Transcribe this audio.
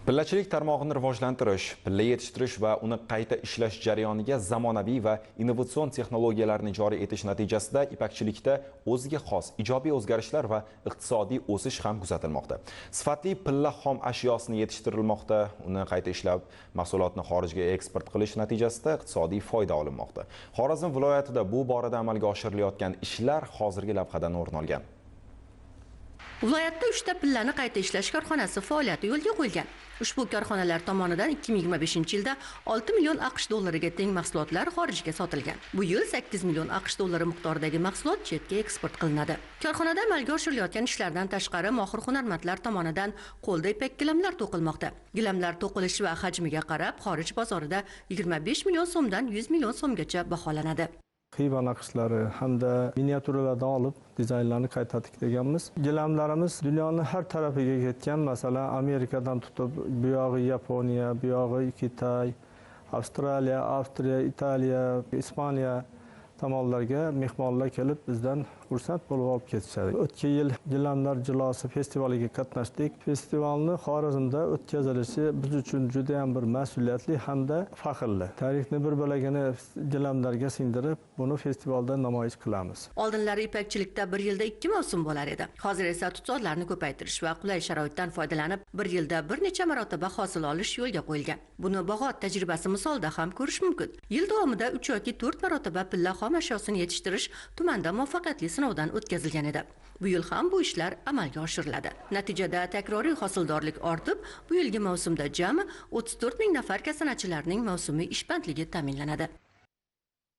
Pillachilik tarmog'ini rivojlantirish, pilla yetishtirish va uni qayta ishlash jarayoniga zamonaviy va innovatsion texnologiyalarni joriy etish natijasida ipakchilikda o'ziga xos ijobiy o'zgarishlar va iqtisodiy o'sish ham kuzatilmoqda. Sifatli pilla xom ashyosini yetishtirilmoqda, uni qayta ishlab, mahsulotni xorijga eksport qilish natijasida iqtisodiy foyda olinmoqda. Xorazm viloyatida bu borada amalga oshirilayotgan ishlar hozirgi lavhadan o'rin olgan. Viloyatda 3 ta pillani qayta ishlash korxonasi faoliyati yo'lga qo'yilgan. Ushbu korxonalar tomonidan 2025-yilda 6 million AQSh dollariga teng mahsulotlar xorijga sotilgan. Bu yil 8 million AQSh dollari miqdoridagi mahsulot chetga eksport qilinadi. Korxonada amalga oshirilayotgan ishlardan tashqari mohir hunarmandlar tomonidan qo'lda ipak gilamlar to'qilmoqda. Gilamlar to'qilishi va hajmiga qarab xorij bozorida 25 million so'mdan 100 million so'mgacha baholanadi. Xiva naqshlari hamda miniatyuralardan olib dizaynlarni qayta tiklanganmiz. Gilamlarimiz dunyoning har tarafiga ketgan, masalan, Amerikadan tutib, bu yog'i Yaponiya, bu yog'i Xitoy, Avstraliya, Avstriya, Italiya, Ispaniya tomonlarga mehmonlar kelib bizdan xursand bo'lib olib ketishadi. O'tgan yil gilamlar jilosi festivaliga qatnashdik. Festivalni Xorazmda o'tkazilishi biz uchun juda ham bir mas'uliyatli hamda faxrli. Tarixni bir bo'lagini gilamlarga singdirib, buni festivalda namoyish qilamiz. Oldinlari ipakchilikda bir yilda 2 mavsum bo'lar edi. Hozir esa tutzorlarni ko'paytirish va qulay sharoitdan foydalanib, bir yilda bir necha marotaba hosil olish yo'lga qo'yilgan. Buni Bog'ot tajribasi misolida ham ko'rish mumkin. Yil davomida 3 yoki 4 marotaba pilla xom ashyosini yetishtirish tumanda muvaffaqiyatli sinovdan o'tkazilgan edi. Bu yil ham bu ishlar amalga oshiriladi. Natijada takroriy hosildorlik ortib, bu yilgi mavsumda jami 34 ming nafar kasanachilarning mavsumiy ishbandligi ta'minlanadi.